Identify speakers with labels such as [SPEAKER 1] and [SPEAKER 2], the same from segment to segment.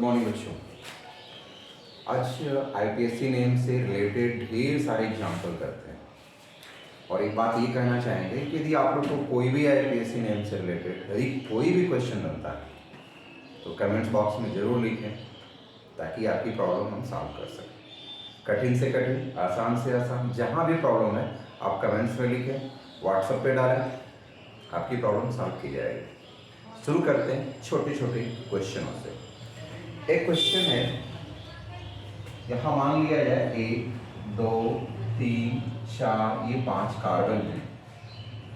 [SPEAKER 1] Morning बच्चों। आज IPSC name से रिलेटेड ढेर सारे एग्जाम्पल करते हैं और एक बात ये कहना चाहेंगे कि यदि आप लोग को कोई भी आईपीएससी नेम से रिलेटेड यदि कोई भी क्वेश्चन बनता है तो कमेंट्स बॉक्स में ज़रूर लिखें ताकि आपकी प्रॉब्लम हम सॉल्व कर सकें। कठिन से कठिन, आसान से आसान, जहाँ भी प्रॉब्लम है आप कमेंट्स में लिखें, व्हाट्सएप पे डालें, आपकी प्रॉब्लम सॉल्व की जाएगी। शुरू करते हैं छोटे छोटे क्वेश्चनों से। एक क्वेश्चन है, यहाँ मान लिया जाए 1 2 3 4 ये 5 कार्बन है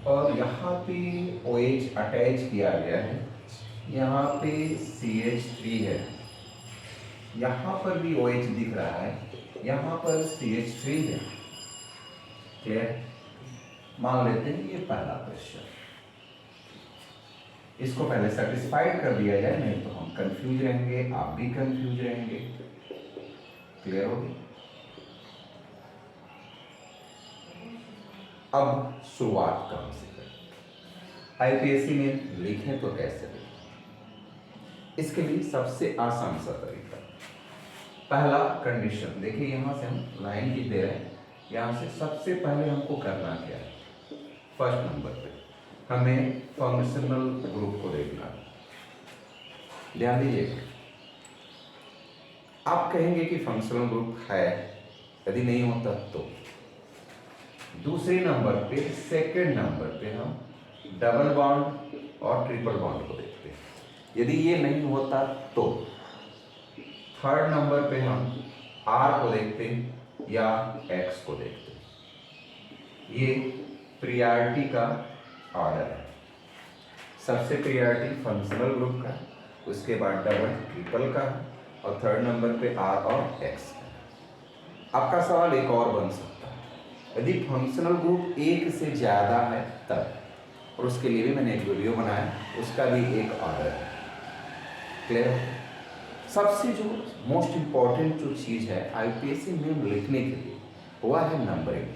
[SPEAKER 1] और यहाँ पे OH अटैच किया गया है, यहाँ पे CH3 है, यहाँ पर भी OH दिख रहा है, यहाँ पर CH3 है। क्लियर? मान लेते हैं ये पहला क्वेश्चन, इसको पहले सेटिस्फाइड कर दिया जाए, नहीं तो हम कंफ्यूज रहेंगे, आप भी कंफ्यूज रहेंगे। क्लियर हो गई? अब शुरुआत कहाँ से करें? आईपीएससी में लिखें तो कैसे लिखें? इसके लिए सबसे आसान सा तरीका, पहला कंडीशन देखिए, यहां से हम लाइन की दे रहे हैं, यहां से सबसे पहले हमको करना क्या है? फर्स्ट नंबर पे हमें फंक्शनल ग्रुप को देखना है। ध्यान दीजिएगा, आप कहेंगे कि फंक्शनल ग्रुप है, यदि नहीं होता तो दूसरे नंबर पे, सेकंड नंबर पे हम डबल बॉन्ड और ट्रिपल बॉन्ड को देखते हैं। यदि ये नहीं होता तो थर्ड नंबर पे हम R को देखते हैं या X को देखते हैं। ये प्रियॉरिटी का ऑर्डर है। सबसे प्रियॉरिटी फंक्शनल ग्रुप का, उसके बाद डबल ट्रिपल का और थर्ड नंबर पे R और X। आपका सवाल एक और बन सकता है, यदि फंक्शनल ग्रुप एक से ज़्यादा है तब, और उसके लिए भी मैंने एक वीडियो बनाया, उसका भी एक ऑर्डर है। क्लियर? सबसे जो मोस्ट इम्पॉर्टेंट जो चीज़ है आईपीएससी में लिखने के लिए हुआ है नंबरिंग।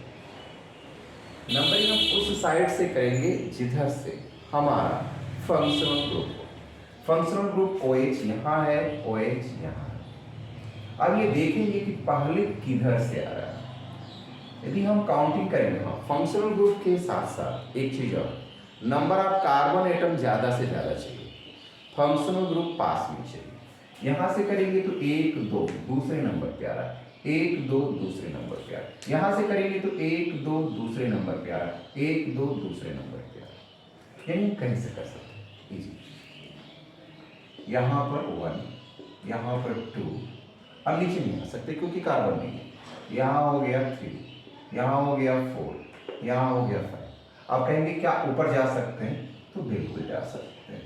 [SPEAKER 1] नंबरिंग हम उस साइड से करेंगे जिधर से हमारा फंक्शनल ग्रुप हो। फंक्शनल ग्रुप OH यहाँ है, OH यहाँ है। अब ये देखेंगे कि पहले किधर से आ रहा है। यदि हम काउंटिंग करेंगे, हाँ, फंक्शनल ग्रुप के साथ साथ एक चीज़ और, नंबर ऑफ कार्बन एटम ज़्यादा से ज़्यादा चाहिए, फंक्शनल ग्रुप पास में चाहिए। यहाँ से करेंगे तो 1 2 दूसरे नंबर पे आ रहा है, 1 2 दूसरे नंबर पे आ रहा है। यहाँ से करेंगे तो 1 2 दूसरे नंबर पे आ रहा है, 1 2 दूसरे नंबर पे आ रहा है। यानी कहीं से कर सकते हैं इजी। यहाँ पर 1, यहाँ पर 2, अब नीचे नहीं आ सकते क्योंकि कार्बन नहीं है। यहाँ हो गया 3, यहाँ हो गया 4, यहाँ हो गया 5। आप कहेंगे क्या ऊपर जा सकते हैं? तो बिल्कुल जा सकते हैं।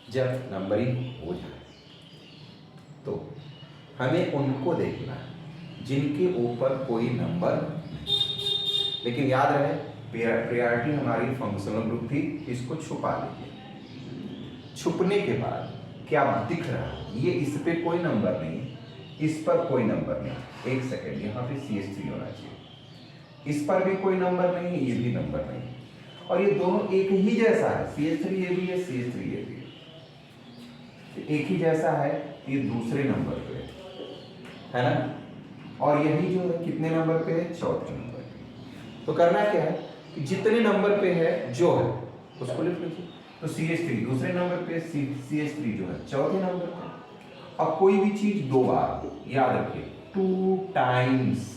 [SPEAKER 1] जब नंबरिंग हो जाए तो हमें उनको देखना है जिनके ऊपर कोई नंबर नहीं। लेकिन याद रहे, प्रायोरिटी हमारी फंक्शनल ग्रुप थी, इसको छुपा लीजिए। छुपने के बाद क्या दिख रहा है? ये इस पे कोई नंबर नहीं, इस पर कोई नंबर नहीं। एक सेकेंड, यहाँ पे CH3 होना चाहिए, इस पर भी कोई नंबर नहीं, ये भी नंबर नहीं, और ये दोनों एक ही जैसा है। CH3 ये भी है, CH3 ये भी है, एक ही जैसा है। ये दूसरे नंबर पे है ना, और यही जो है कितने नंबर पे है? चौथे नंबर पे। तो करना क्या है कि जितने नंबर पे है जो है उसको लिख लीजिए। तो CH3 दूसरे नंबर पे, CH3 जो है चौथे नंबर पे। अब कोई भी चीज दो बार, याद रखिए 2 टाइम्स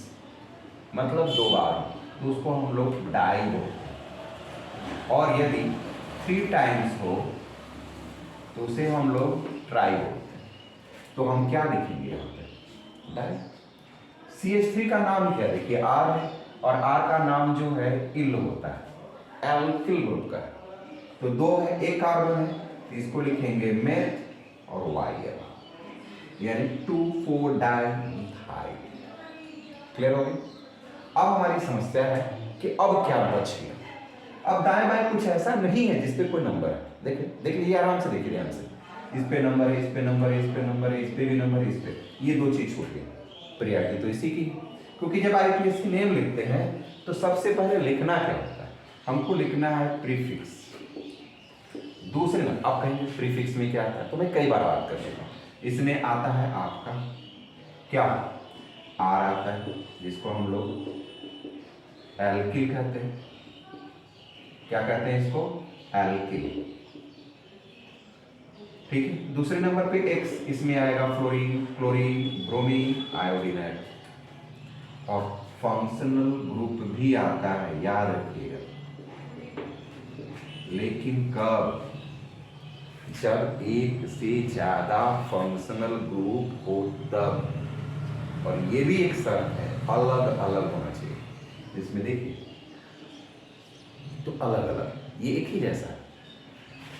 [SPEAKER 1] मतलब 2 बार, तो उसको हम लोग डाई बोलते हैं। और यदि 3 टाइम्स हो तो उसे हम लोग ट्राई बोलते हैं। तो हम क्या लिखेंगे यहाँ पे? डाई। CH3 का नाम क्या देखिए? R है, और R का नाम जो है इल होता है, एल्किल ग्रुप का है। तो 2 है, एक कार्बन है, तो इसको लिखेंगे मेथ और YL, यानी 2,4 डाइमिथाइल। क्लियर हो गई? अब हमारी समस्या है कि अब क्या बच गया। अब दाएं बाएं कुछ ऐसा नहीं है जिसपे कोई नंबर है। देखिए ये आराम से देखिए, ध्यान से, इस पे नंबर है, इस पे नंबर है, इस पे नंबर है, इस पे भी नंबर है, इस पे, ये 2 चीज छूट गई। प्रायोरिटी तो इसी की, क्योंकि जब आईपीएससी नेम लिखते हैं तो सबसे पहले लिखना क्या होता है? हमको लिखना है प्रीफिक्स। दूसरे में अब कहेंगे प्रीफिक्स में क्या आता है, तो मैं कई बार बात कर चुका हूँ। इसमें आता है आपका क्या, आर आता है, जिसको हम लोग एल्किल कहते हैं। क्या कहते हैं इसको, एल्किल। ठीक है। दूसरे नंबर पे एक्स, इसमें आएगा फ्लोरीन, क्लोरीन, ब्रोमीन, आयोडीन है। और फंक्शनल ग्रुप भी आता है, याद रखिएगा, लेकिन कब, जब एक से ज्यादा फंक्शनल ग्रुप हो तब। और ये भी एक शर्त है, अलग अलग होना चाहिए। इसमें देखिए तो अलग अलग, ये एक ही जैसा है।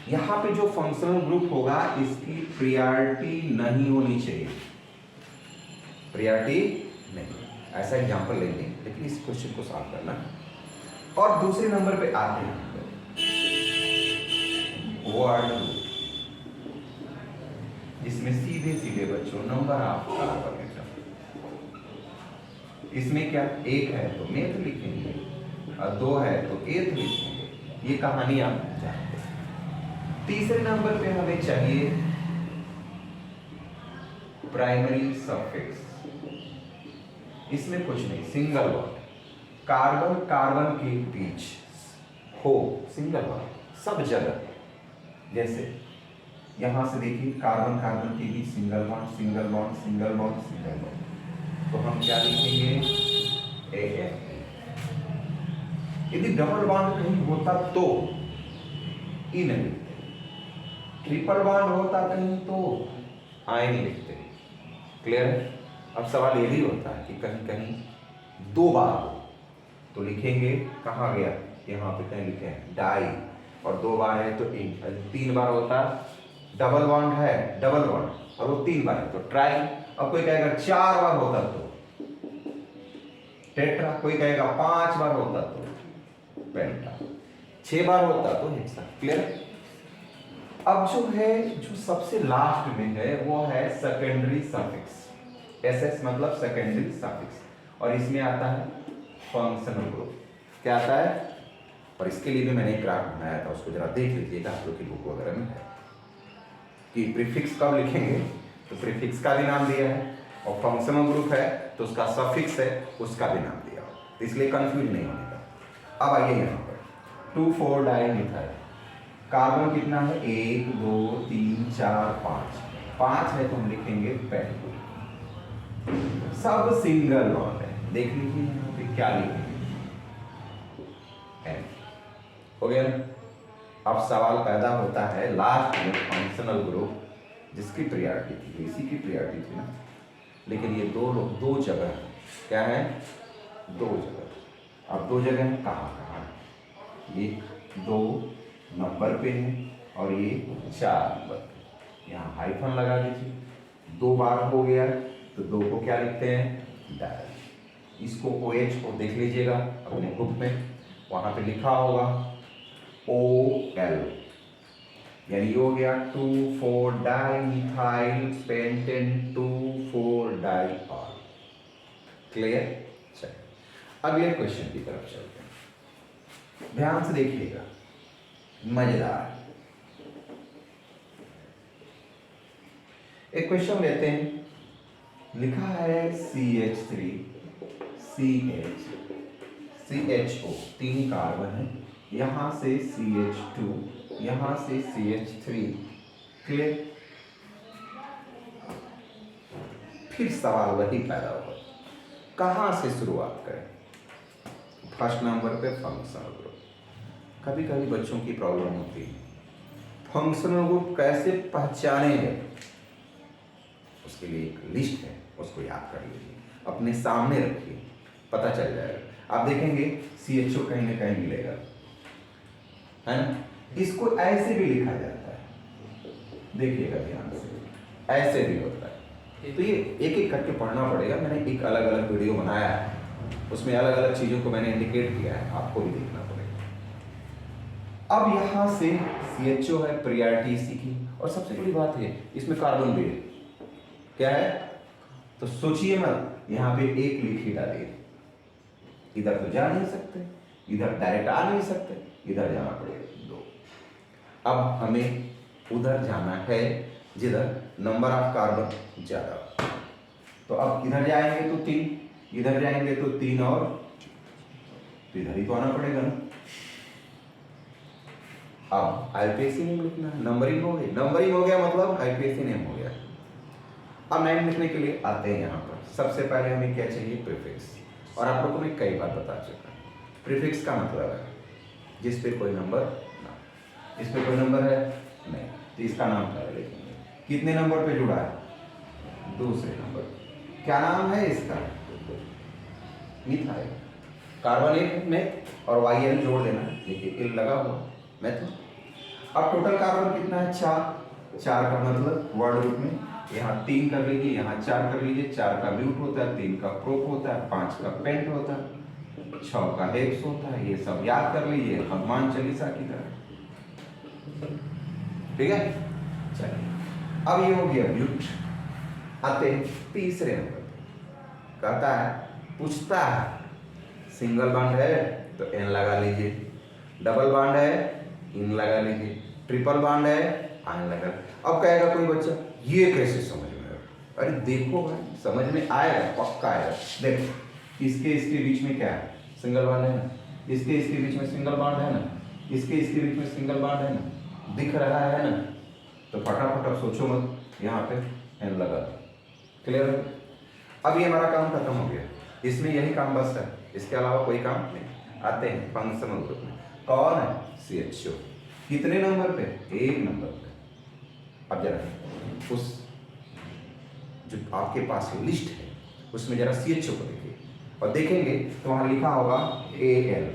[SPEAKER 1] यहां पे जो फंक्शनल ग्रुप होगा इसकी प्रियॉरिटी नहीं होनी चाहिए, प्रियॉरिटी नहीं। ऐसा एग्जांपल लेंगे, लेकिन इस क्वेश्चन को सॉल्व करना। और दूसरे नंबर पे आते हैं वर्ड ग्रुप, जिसमें सीधे सीधे बच्चों नंबर ऑफ कार्बन एटम। इसमें क्या, एक है तो नेथ लिखेंगे और दो है तो एथ लिखेंगे। ये कहानी आप जानते हैं। तीसरे नंबर पे हमें चाहिए प्राइमरी सफिक्स। इसमें कुछ नहीं, सिंगल बॉन्ड, कार्बन कार्बन के बीच हो सिंगल बॉन्ड सब जगह। जैसे यहां से देखिए कार्बन कार्बन के बीच single bond, single bond, single bond, single bond, तो हम क्या लिखेंगे, AF। यदि डबल बॉन्ड कहीं होता तो ई नहीं लिखते, ट्रिपल बॉन्ड होता कहीं तो आई नहीं लिखते। क्लियर है। अब सवाल ये भी होता है कि कहीं कहीं दो बार हो तो लिखेंगे, कहाँ गया, यहाँ पे कहीं लिखे हैं डाई, और दो बार है तो इन, तीन बार होता डबल बॉन्ड है, डबल बॉन्ड, और वो तीन बार है तो ट्राई। अब कोई कहेगा चार बार होता तो टेट्रा, कोई कहेगा पांच बार होता तो पेंटा, छह बार होता तो हेक्सा। क्लियर। अब जो है, जो सबसे लास्ट में है वो है सेकेंडरी सफिक्स। SS मतलब सेकेंडरी सफिक्स, और इसमें आता है फंक्शनल ग्रुप। क्या आता है, और इसके लिए भी मैंने एक ग्राफ बनाया था, उसको जरा देख लीजिएगा, आप लोग की बुक वगैरह में है कि प्रीफिक्स कब लिखेंगे, तो प्रीफिक्स का भी नाम दिया है, और फंक्शनल ग्रुप है तो उसका सफिक्स है, उसका भी नाम दिया हो, तो इसलिए कंफ्यूज नहीं होने का। अब आइए यहाँ पर 2,4 डाइमिथाइल, कार्बन कितना है, 1 2 3 4 5, 5 है तो हम लिखेंगे पेंट। सब सिंगल बॉन्ड है, देख लीजिए यहाँ पे क्या लिखेंगे, N। हो गया ना। अब सवाल पैदा होता है लास्ट में फंक्शनल ग्रुप, जिसकी प्रियॉरिटी थी, इसी की प्रियॉरिटी थी ना, लेकिन ये दो लोग दो जगह है। क्या है, दो जगह। अब दो जगह है कहाँ कहाँ, ये 2 नंबर पे है और ये 4 नंबर पे। यहाँ हाइफन लगा दीजिए, दो बार हो गया तो दो को क्या लिखते हैं, डाई। इसको OH को देख लीजिएगा अपने बुक में, वहां पे लिखा होगा OL, यानी ये हो गया 2,4 डाइमिथाइल पेंटेन 2,4 डाइऑल। क्लियर। चलिए अगले क्वेश्चन की तरफ चलते हैं, ध्यान से देखिएगा, मजेदार। एक क्वेश्चन लेते हैं, लिखा है CH3 CH CHO, तीन कार्बन है, यहां से CH2, यहां से CH3। क्लियर। फिर सवाल वही पैदा होगा, कहां से शुरुआत करें। फर्स्ट नंबर पे फंक्शनल ग्रुप। कभी कभी बच्चों की प्रॉब्लम होती है, फंक्शनल ग्रुप कैसे पहचानेंगे, उसके लिए एक लिस्ट है, उसको याद कर लीजिए, अपने सामने रखिए, पता चल जाएगा। आप देखेंगे CHO कहीं ना कहीं मिलेगा, है ना। इसको ऐसे भी लिखा जाता है, देखिएगा ध्यान से, ऐसे भी होता है। तो ये एक एक करके पढ़ना पड़ेगा, मैंने एक अलग अलग वीडियो बनाया है, उसमें अलग अलग चीज़ों को मैंने इंडिकेट किया है, आपको भी देखना पड़ेगा। अब यहाँ से CHO है, प्रियॉरिटी इसी की, और सबसे बड़ी बात है इसमें कार्बन भी है। क्या है, तो सोचिए मत, यहाँ पे एक लिख ही डालिए, इधर तो जा नहीं सकते, इधर डायरेक्ट आ नहीं सकते, इधर जाना पड़ेगा 2। अब हमें उधर जाना है जिधर नंबर ऑफ कार्बन ज़्यादा हो। तो अब इधर जाएंगे तो 3, इधर जाएंगे तो 3 और तो इधर ही तो आना पड़ेगा ना। अब आईपीएसी नेम लिखना है, नंबरिंग हो गई, नंबरिंग हो गया मतलब आईपीएसी नेम हो गया। अब नेम लिखने के लिए आते हैं यहाँ पर। सबसे पहले हमें क्या चाहिए? प्रीफिक्स। और आप लोगों को मैं कई बार बता चुका हूँ, प्रीफिक्स का मतलब है जिस पे कोई नंबर ना, इस पे कोई नंबर है नहीं, तो इसका नाम पहले लिखेंगे। कितने नंबर पे जुड़ा है? दूसरे नंबर। क्या नाम है इसका? मिथाइल। कार्बन एक में और YL जोड़ देना, देखिए इल लगा हुआ मेथड। अब टोटल कार्बन कितना है? 4। 4 का मतलब वर्ड रूप में यहाँ 3 कर लीजिए, यहाँ 4 कर लीजिए। 4 का ब्यूट होता है, 3 का प्रोप होता है, 5 का पेंट होता है, 6 का हेक्स होता है। ये सब याद कर लीजिए हनुमान चालीसा की तरह, ठीक है। चलिए अब ये हो गया ब्यूट। आते हैं तीसरे नंबर पे। कहता है, पूछता है सिंगल बॉन्ड है तो N लगा लीजिए, डबल बॉन्ड है इन लगा लीजिए, ट्रिपल बॉन्ड है आयन लगा। अब कहेगा कोई बच्चा ये कैसे समझ में आएगा? अरे देखो भाई, समझ में आएगा, पक्का आएगा। देखो इसके बीच में क्या है? सिंगल बॉन्ड है ना, इसके बीच में सिंगल बॉन्ड है ना, इसके बीच में सिंगल बॉन्ड है ना, दिख रहा है ना। तो फटाफट अब सोचो मत, यहाँ पे N लगा दो। क्लियर? अब ये हमारा काम खत्म हो गया, इसमें यही काम बस है, इसके अलावा कोई काम नहीं। आते हैं फंक्शनल ग्रुप में। कौन है? CHO। कितने नंबर पे? 1 नंबर पे। अब जरा उस जो आपके पास लिस्ट है उसमें जरा CHO को देखिए और देखेंगे तो वहां लिखा होगा AL।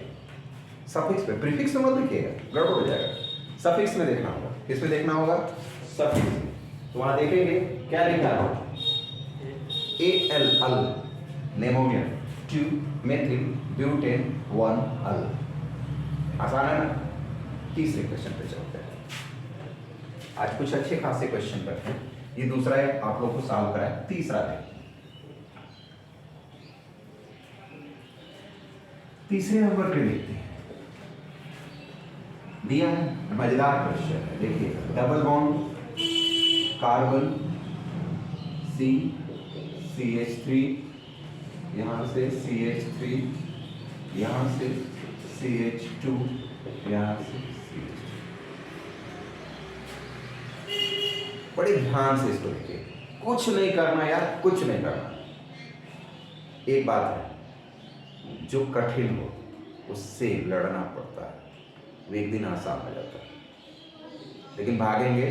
[SPEAKER 1] सफिक्स पे, प्रीफिक्स में मत देखिएगा, गड़बड़ हो जाएगा। सफिक्स में देखना होगा। किसमें देखना होगा? सफिक्स। तो वहां देखेंगे क्या लिखा है? AL, अल। नेम हो गया 2 मेथिल ब्यूटेन 1 अल। आसान है ना। तीसरे क्वेश्चन पे चलते हैं। आज कुछ अच्छे खासे क्वेश्चन करते हैं। ये दूसरा है, आप लोग को सॉल्व करा है। तीसरा है, तीसरे नंबर पे देखते हैं। दिया है, मजेदार क्वेश्चन है। देखिए डबल बॉन्ड कार्बन CH3, यहाँ से CH3, यहाँ से CH2, यहाँ से CH2। बड़े ध्यान से इसको देखिए, कुछ नहीं करना यार, कुछ नहीं करना। एक बात है, जो कठिन हो उससे लड़ना पड़ता है, वो एक दिन आसान हो जाता है। लेकिन भागेंगे,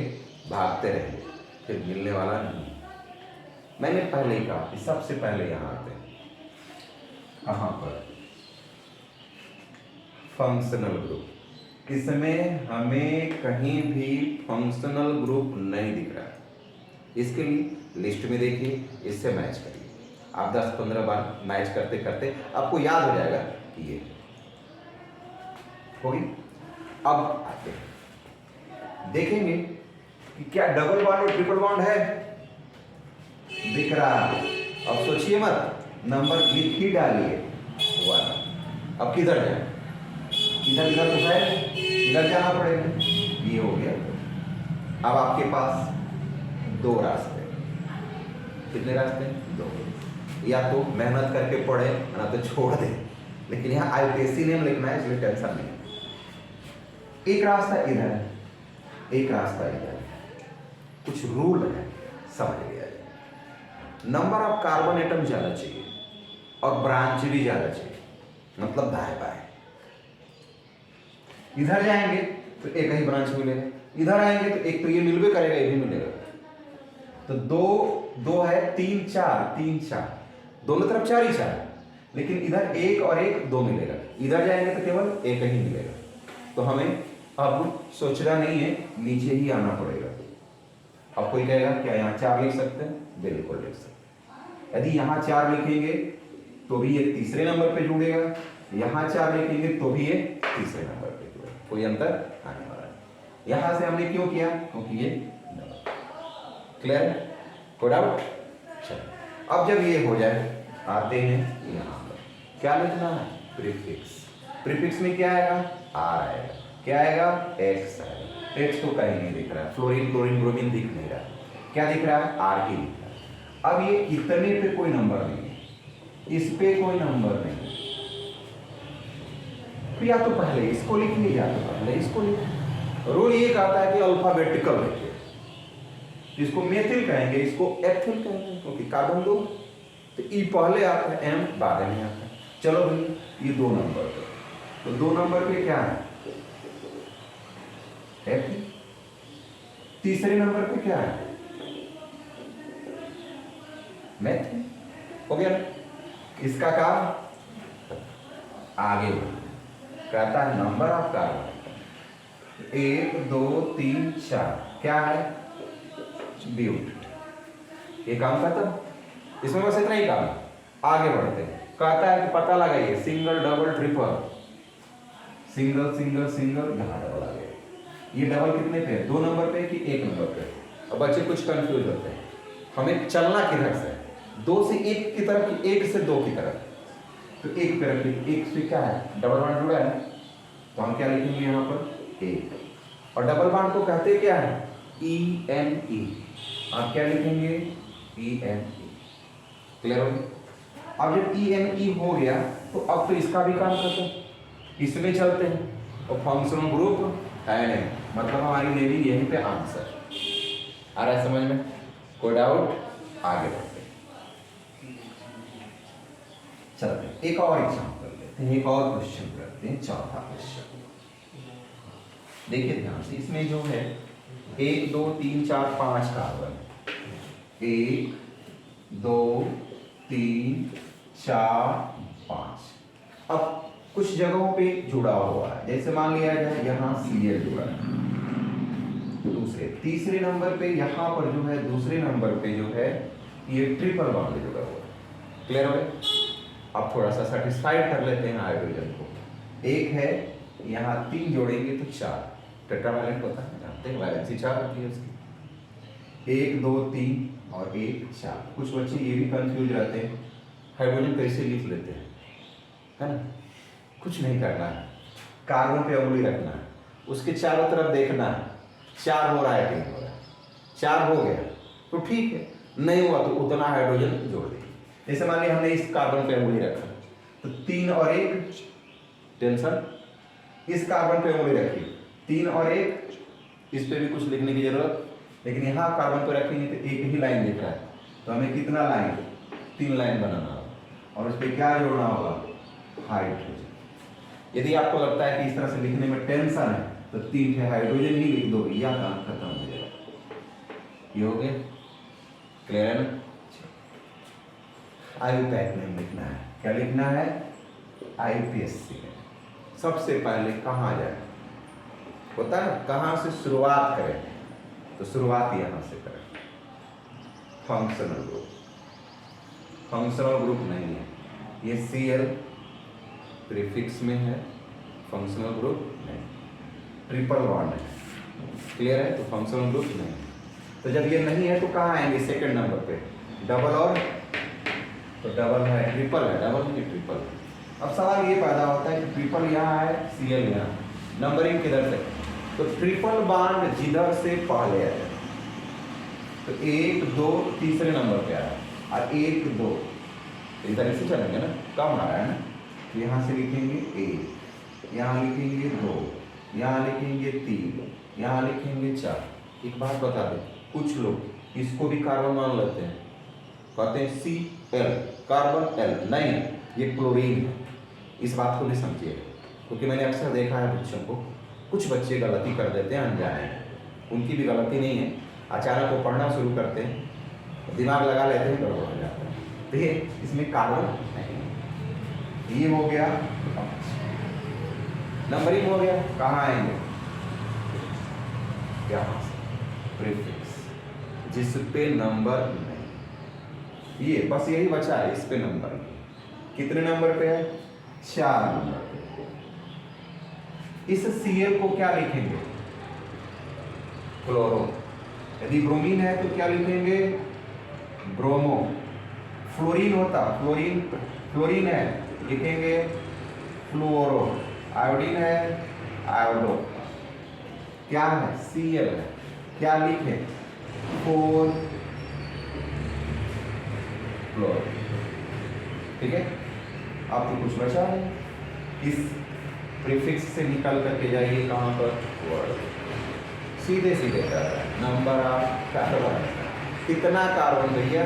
[SPEAKER 1] भागते रहेंगे, फिर मिलने वाला नहीं। मैंने पहले ही कहा कि सबसे पहले यहाँ आते हैं, कहाँ पर? Functional group. इसमें हमें कहीं भी फंक्शनल ग्रुप नहीं दिख रहा है। इसके लिए लिस्ट में देखिए, इससे मैच करिए। आप 10-15 बार मैच करते करते आपको याद हो जाएगा कि ये होगी। अब आते हैं, देखेंगे कि क्या डबल बॉन्ड और ट्रिपल बॉन्ड है? दिख रहा है। अब सोचिए मत, नंबर लिख ही डालिए 1। अब किधर जाए? इधर इधर तो है, इधर जाना पड़ेगा। ये हो गया। अब आपके पास 2 रास्ते। कितने रास्ते? 2। या तो मेहनत करके पढ़े ना तो छोड़ दे, लेकिन यहाँ आईपीएससी नेम लिखना है इसलिए टेंशन नहीं। एक रास्ता इधर है, एक रास्ता इधर है। कुछ रूल है, समझ लिया जाए। नंबर ऑफ कार्बन एटम ज्यादा चाहिए और ब्रांच भी ज्यादा चाहिए, मतलब दाएं बाएं। इधर जाएंगे तो एक ही ब्रांच मिलेगा, इधर आएंगे तो एक तो ये मिलवे करेगा, ये भी मिलेगा। तो 2 है, 3 4, दोनों तरफ 4 ही 4, लेकिन इधर 1 और 1 2 मिलेगा। इधर जाएंगे तो केवल एक ही मिलेगा। तो हमें अब सोचना नहीं है, नीचे ही आना पड़ेगा। अब कोई कहेगा क्या यहाँ 4 लिख सकते हैं? बिल्कुल लिख सकते हैं। यदि यहाँ 4 लिखेंगे तो भी ये तीसरे नंबर पे जुड़ेगा, यहाँ 4 लिखेंगे तो भी ये तीसरे नंबर पे जुड़ेगा, कोई अंतर आने वाला नहीं। यहाँ से हमने क्यों किया? क्योंकि ये डबल। क्लियर? कोई डाउट? चलो अब जब ये हो जाए आते हैं यहाँ पर। क्या लिखना है? प्रीफिक्स। प्रीफिक्स में क्या आएगा? R आएगा। क्या आएगा? X आएगा। H तो कहीं नहीं दिख रहा, फ्लोरीन क्लोरीन ब्रोमीन दिख नहीं रहा, क्या दिख रहा है? R ही दिख रहा है। अब ये इतने पे कोई नंबर नहीं है, इस पे कोई नंबर नहीं है, तो या तो पहले इसको लिखिए या तो पहले इसको लिखिए। रूल ये कहता है कि अल्फाबेटिकल लिखिए, इसको मेथिल कहेंगे, इसको एथिल कहेंगे, क्योंकि कार्बन दो, तो ई पहले आता है, एम बाद में आता है। चलो भाई ये 2 नंबर पे, तो 2 नंबर पे क्या है? एथिल। तीसरे नंबर पे क्या है? मेथिल। हो गया ना? इसका काम आगे कहता है नंबर ऑफ कार्बन 1 2 3 4, क्या है? ब्यूट। ये काम खत्म, इसमें बस इतना ही काम। आगे बढ़ते हैं, कहता है कि पता लगाइए single double triple, single single single, यहाँ डबल आ गया। ये डबल कितने पे है? 2 नंबर पे कि 1 नंबर पे? अब बच्चे कुछ कंफ्यूज होते हैं, हमें चलना किधर से? 2 से 1 की तरफ कि 1 से 2 की तरफ? तो 1 पे रखिए, 1 से क्या है? डबल बॉन्ड जुड़ा है, तो हम क्या लिखेंगे यहाँ पर? 1। और डबल बॉन्ड को कहते क्या है? E-N-E। आप क्या लिखेंगे? E-N-E। क्लियर हो गया? अब जब E-N-E हो गया तो अब तो इसका भी काम करते हैं, इसमें चलते हैं, और फंक्शनल ग्रुप एंड मतलब हमारी लेनी यहीं पे आंसर आ रहा है समझ में? कोई डाउट? आगे बढ़ते हैं, चलते हैं, एक और एग्जांपल लेते हैं, एक और क्वेश्चन करते हैं, चौथा क्वेश्चन। देखिए ध्यान से, इसमें जो है 1 2 3 4 5 कार्बन, 1 2 3 4 5। अब कुछ जगहों पे जुड़ा हुआ है, जैसे मान लिया जाए यहाँ Cl जुड़ा है, दूसरे तीसरे नंबर पे यहाँ पर जो है दूसरे नंबर पे जो है ये ट्रिपल बॉन्ड जुड़ा हुआ है। क्लियर हो गया? अब थोड़ा सा सेटिस्फाइड कर लेते हैं हाइड्रोजन को। एक है यहाँ 3 जोड़ेंगे तो 4, टेट्रावैलेंट होता है, जानते हैं, वैलेंसी 4 होती है उसकी। 1 2 3 और 1 4। कुछ बच्चे ये भी कंफ्यूज रहते हैं, हाइड्रोजन कैसे लिख लेते हैं, है ना? कुछ नहीं करना है, कार्बन पे उंगली रखना है, उसके चारों तरफ देखना है, 4 हो रहा है कि नहीं हो रहा है। 4 हो गया तो ठीक है, नहीं हुआ तो उतना हाइड्रोजन जोड़ देंगे। जैसे मान लिया हमने इस कार्बन पे उंगली रखा तो 3 और 1 टेंशन, इस कार्बन पे उंगली रखी 3 और 1, इस पे भी कुछ लिखने की जरूरत, लेकिन यहाँ कार्बन पे रखेंगे तो एक ही लाइन दिख रहा है, तो हमें कितना लाइन? 3 लाइन बनाना होगा, और उस पर क्या जोड़ना होगा? हाइड्रोजन। यदि आपको लगता है कि इस तरह से लिखने में टेंशन है तो 3 हाइड्रोजन ही लिख दो, या काम खत्म हो जाएगा। ये हो गया? क्लियर है ना? आईयूपैक में लिखना है, क्या लिखना है? IUPAC में सबसे पहले कहाँ जाए होता है, कहाँ से शुरुआत करें? तो शुरुआत यहाँ से करें, फंक्शनल ग्रुप। फंक्शनल ग्रुप नहीं है ये, Cl प्रीफिक्स में है, फंक्शनल ग्रुप नहीं, ट्रिपल बॉन्ड है। क्लियर है? तो फंक्शनल ग्रुप नहीं। तो जब ये नहीं है तो कहाँ आएंगे? सेकंड नंबर पे डबल, और तो डबल है, ट्रिपल है, डबल नहीं ट्रिपल। अब सवाल ये पैदा होता है कि ट्रिपल यहाँ है, Cl यहाँ, नंबरिंग किधर से? तो ट्रिपल बॉन्ड जिधर से पहले आ जाए, तो 1 2 तीसरे नंबर पे आया, और 1 2 इधर से चलेंगे ना, कम आ रहा है ना, तो यहाँ से लिखेंगे 1, यहाँ लिखेंगे 2, यहाँ लिखेंगे 3, यहाँ लिखेंगे 4। एक बात बता दें, कुछ लोग इसको भी कार्बन मान लेते हैं, कहते हैं Cl कार्बन L, नहीं ये क्लोरीन है। इस बात को भी समझिए, क्योंकि मैंने अक्सर देखा है बच्चों को, कुछ बच्चे गलती कर देते हैं अनजाने, उनकी भी गलती नहीं है, अचानक वो पढ़ना शुरू करते हैं, दिमाग लगा लेते हैं, गड़बड़ हो जाता है। देखिए इसमें कार्बन नहीं, ये हो गया, नंबरिंग हो गया, कहाँ आएंगे? यहाँ से प्रीफिक्स, जिस पे नंबर नहीं, ये बस यही बचा है, इस पे नंबर नहीं। कितने नंबर पे है? 4 नंबर पे। इस Cl को क्या लिखेंगे? क्लोरो। यदि ब्रोमीन है तो क्या लिखेंगे? ब्रोमो। फ्लोरीन होता, फ्लोरीन, फ्लोरीन है लिखेंगे फ्लूओरो। आयोडीन है आयोडो। क्या है, Cl है, क्या लिखे, 4 फ्लोर। ठीक है, अब तो कुछ बचा है, इस प्रीफिक्स से निकल करके जाइए कहाँ पर, वर्ड, सीधे सीधे कर रहा है, नंबर ऑफ कार्बन, कितना कार्बन भैया,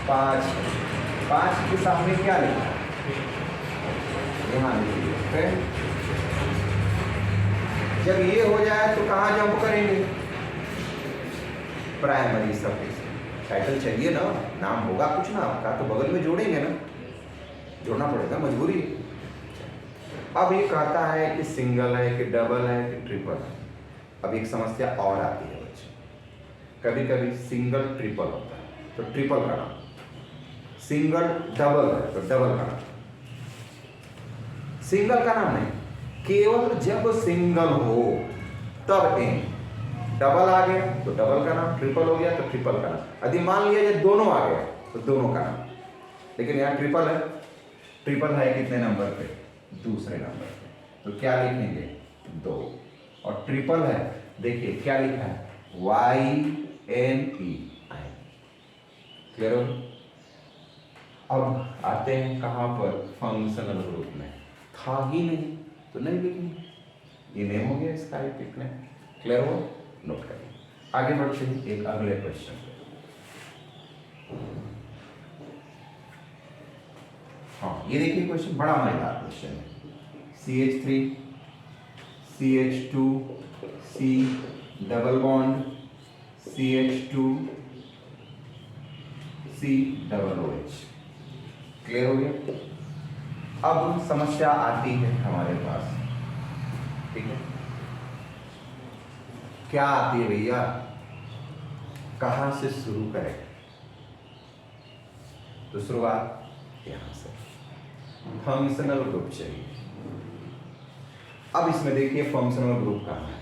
[SPEAKER 1] 5, 5 के सामने क्या लिखा है, यहाँ लिखिए। फिर जब ये हो जाए तो कहाँ जंप करेंगे, प्राइमरी सफिक्स, टाइटल चाहिए ना, नाम होगा कुछ ना आपका तो बगल में जोड़ेंगे ना, जोड़ना पड़ेगा, मजबूरी है। अब ये कहता है कि सिंगल है कि डबल है कि ट्रिपल है। अब एक समस्या और आती है बच्चे, कभी कभी सिंगल ट्रिपल होता है तो ट्रिपल का नाम, सिंगल डबल है तो डबल का नाम, सिंगल का नाम नहीं, केवल जब सिंगल हो तब एन, डबल आ गया तो डबल का नाम, ट्रिपल हो गया तो ट्रिपल का नाम। यदि मान लिया जब दोनों आ गया तो दोनों का नाम, लेकिन यहाँ ट्रिपल है, ट्रिपल है कितने नंबर पे, दूसरे नंबर पे, तो क्या लिखेंगे, 2, और ट्रिपल है, देखिए क्या लिखा है, YNE, क्लियर हो। अब आते हैं कहाँ पर, फंक्शनल ग्रुप में, था ही नहीं तो नहीं लिखेंगे, ये नेम हो गया इसका एपिक ने, क्लियर हो, नोट करिए। आगे बढ़ते हैं एक अगले क्वेश्चन पे। हाँ ये देखिए क्वेश्चन बड़ा मजेदार क्वेश्चन है, CH3 CH2 C double bond CH2 C double OH, clear हो गया। अब समस्या आती है हमारे पास, ठीक है, क्या आती है भैया, कहां से शुरू करें, तो शुरुआत यहां से, फंक्शनल ग्रुप चाहिए। अब इसमें देखिए फंक्शनल ग्रुप कहां है,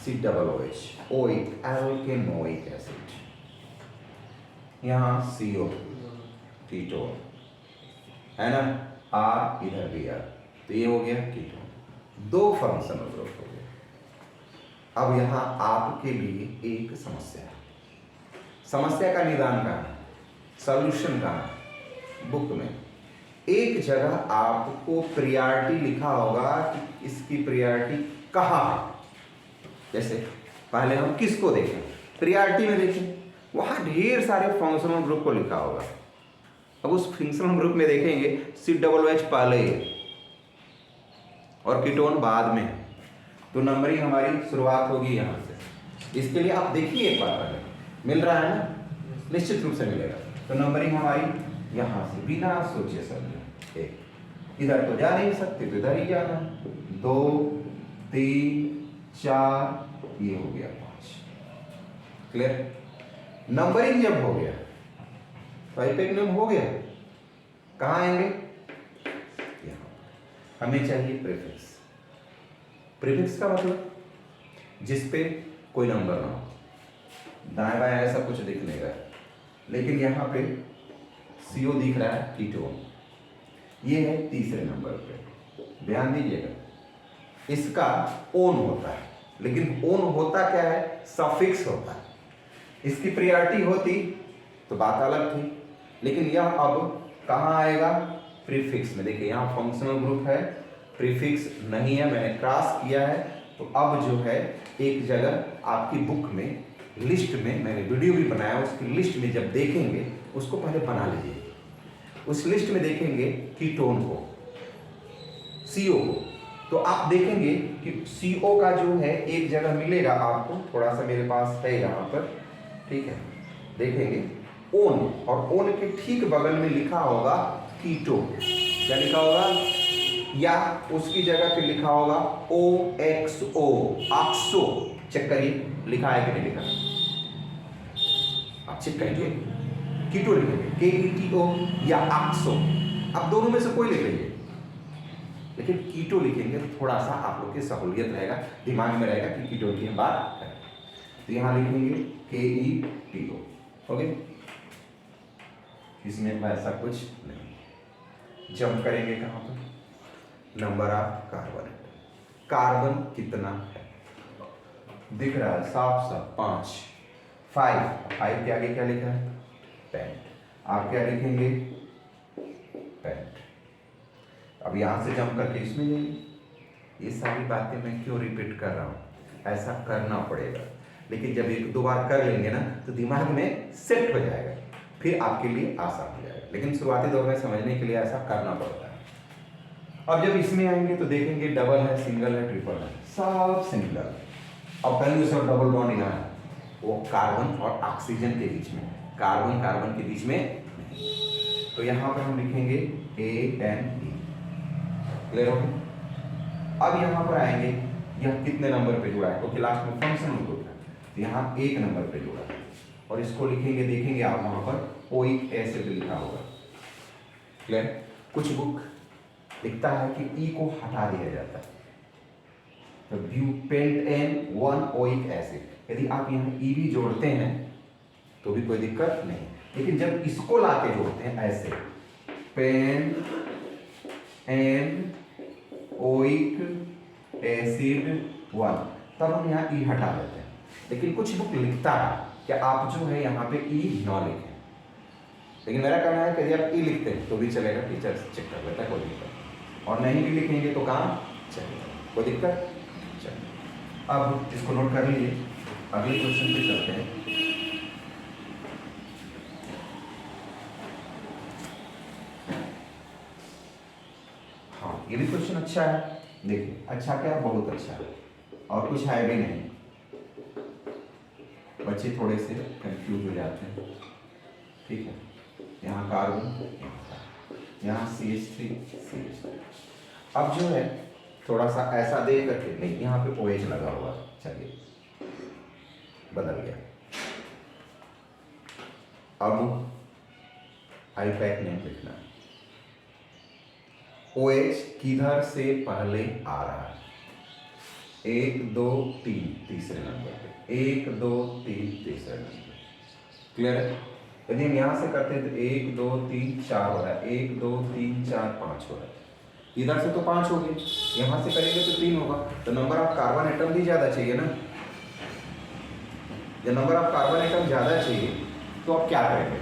[SPEAKER 1] C double OH, oic alkanoic acid, यहां CO कीटोन है ना, R इधर भी R, तो ये हो गया कीटोन, 2 फंक्शनल ग्रुप हो गए। अब यहाँ आपके लिए एक समस्या है, समस्या का निदान कहाँ है, सॉल्यूशन कहाँ है, बुक में एक जगह आपको प्रियॉरिटी लिखा होगा कि इसकी प्रियॉरिटी कहाँ है। जैसे पहले हम किसको देखें, प्रियॉरिटी में देखें, वहाँ ढेर सारे फंक्शनल ग्रुप को लिखा होगा। अब उस फंक्शनल ग्रुप में देखेंगे C डबल OH पहले ही है और कीटोन बाद में है, तो नंबरिंग हमारी शुरुआत होगी यहाँ से। इसके लिए आप देखिए एक बार पहले, मिल रहा है ना, निश्चित रूप से मिलेगा। तो नंबरिंग हमारी यहाँ से बिना सोचे समझे, एक, इधर तो जा नहीं सकते तो इधर ही जाना, 2 3 4, ये हो गया 5, क्लियर। नंबरिंग जब हो गया तो एपिक नेम हो गया, कहाँ आएंगे, यहाँ। हमें चाहिए प्रीफिक्स, प्रीफिक्स का मतलब जिसपे कोई नंबर ना हो, दाएं बाएं ऐसा कुछ दिख नहीं रहा है, लेकिन यहाँ पे CO दिख रहा है कीटोन, ये है तीसरे नंबर पे, ध्यान दीजिएगा। इसका ओन होता है, लेकिन ओन होता क्या है, सफिक्स होता है। इसकी प्रियॉरिटी होती तो बात अलग थी, लेकिन यह अब कहाँ आएगा, प्रीफिक्स में। देखिए यहाँ फंक्शनल ग्रुप है, प्रीफिक्स नहीं है, मैंने क्रॉस किया है, तो अब जो है एक जगह आपकी बुक में लिस्ट में, मैंने वीडियो भी बनाया, उसकी लिस्ट में जब देखेंगे, उसको पहले बना लीजिए, उस लिस्ट में देखेंगे कीटोन को, CO को, तो आप देखेंगे कि CO का जो है एक जगह मिलेगा आपको, थोड़ा सा मेरे पास है यहाँ पर, ठीक है, देखेंगे ओन, और ओन के ठीक बगल में लिखा होगा कीटो, क्या लिखा होगा, या उसकी जगह पे लिखा होगा OXO, ऑक्सो, चेक करिए लिखा है कि नहीं लिखा, आप चेक करिए, कीटो लिखेंगे KETO या ऑक्सो, आप दोनों में से कोई लिख लीजिए, लेकिन कीटो लिखेंगे तो थोड़ा सा आप लोग की सहूलियत रहेगा, दिमाग में रहेगा कि कीटो की हम बात करें, तो यहाँ लिखेंगे KETO, ओके, इसमें ऐसा कुछ नहीं। जंप करेंगे कहाँ पर, नंबर ऑफ कार्बन, कार्बन कितना है, दिख रहा है साफ साफ 5, 5 के आगे क्या लिखा है, पेंट। आप क्या लिखेंगे, पेंट। अब यहां से जंप करके इसमें जाइए। ये सारी बातें मैं क्यों रिपीट कर रहा हूं, ऐसा करना पड़ेगा, लेकिन जब एक दो बार कर लेंगे ना तो दिमाग में सेट हो जाएगा, फिर आपके लिए आसान हो जाएगा, लेकिन शुरुआती दौर में समझने के लिए ऐसा करना पड़ता है। अब जब इसमें आएंगे तो देखेंगे डबल है, सिंगल है, ट्रिपल है, सब सिंगल। अब पहले सब डबल बॉन्ड यहाँ है, वो कार्बन और ऑक्सीजन के बीच में, कार्बन कार्बन के बीच में, तो यहाँ पर हम लिखेंगे ANE। क्लियर हो गया? अब यहाँ पर आएंगे, यह कितने नंबर पे जुड़ा है, क्योंकि लास्ट में फंक्शन होता है, तो यहाँ 1 नंबर पे जुड़ा है, और इसको लिखेंगे, देखेंगे आप वहाँ पर ओइक एसिड लिखा होगा। क्लियर? कुछ बुक लिखता है कि ई को हटा दिया जाता है, तो ब्यूपेंटेन 1 ओइक एसिड, यदि आप यहाँ ई भी जोड़ते हैं तो भी कोई दिक्कत नहीं, लेकिन जब इसको लाके जोड़ते हैं ऐसे, पेन एन ओइक एसिड 1, तब हम यहाँ ई हटा देते हैं। लेकिन कुछ बुक लिखता है कि आप जो है यहाँ पे ई न लिखें, लेकिन मेरा कहना है कि यदि आप ई लिखते हैं तो भी चलेगा, टीचर चेक कर लेता है, कोई दिक्कत, और नहीं भी लिखेंगे तो काम चलेगा, कोई दिक्कत चलेगा। अब इसको नोट कर लीजिए, अगले क्वेश्चन पे चलते हैं। हाँ, ये भी क्वेश्चन अच्छा है, देखिए अच्छा क्या, बहुत अच्छा है, और कुछ है भी नहीं, बच्चे थोड़े से कंफ्यूज हो जाते हैं। ठीक है, यहाँ कार्बन, यहाँ CH3। अब जो है थोड़ा सा ऐसा दे करके, नहीं यहाँ पे OH लगा हुआ है, चलिए बदल गया। अब आईपैक नेम लिखना, OH किधर से पहले आ रहा है, 1 2 3 तीसरे नंबर पे, 1 2 3 तीसरे नंबर। क्लियर है? यदि हम यहाँ से करते हैं तो 1 2 3 4 हो रहा है, 1 2 3 4 5 हो रहा है, इधर से तो 5 हो गए, यहाँ से करेंगे तो 3 होगा, तो नंबर ऑफ कार्बन एटम भी ज्यादा चाहिए ना। जब नंबर ऑफ कार्बन एटम ज्यादा चाहिए तो आप क्या करेंगे,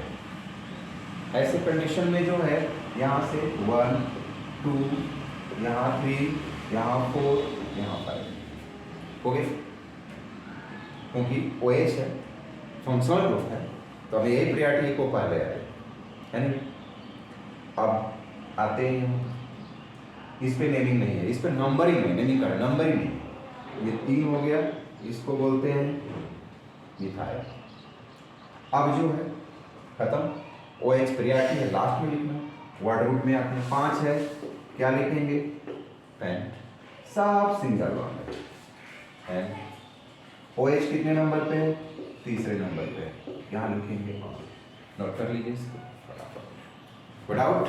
[SPEAKER 1] ऐसे कंडीशन में जो है यहाँ से 1 2, यहाँ 3, यहाँ 4, यहाँ 5 हो गए, क्योंकि OH है, फंक्शनल ग्रुप है, तो अब यही प्रायोरिटी को पहले आए, है नहीं। अब आते हैं, इस पे नेमिंग नहीं है, इस पे नंबरिंग नहीं, नेमिंग कर नंबरिंग नहीं, ये 3 हो गया, इसको बोलते हैं मिथाइल। अब जो है खत्म, OH प्रायोरिटी है, लास्ट में लिखना, वर्ड रूट में आते हैं, 5 है, क्या लिखेंगे, पेंट, सब सिंगल बॉन्ड है। OH कितने नंबर पे है, तीसरे नंबर पे, यहाँ लिखेंगे, नोट कर लीजिए इसको फटाफट, विदाउट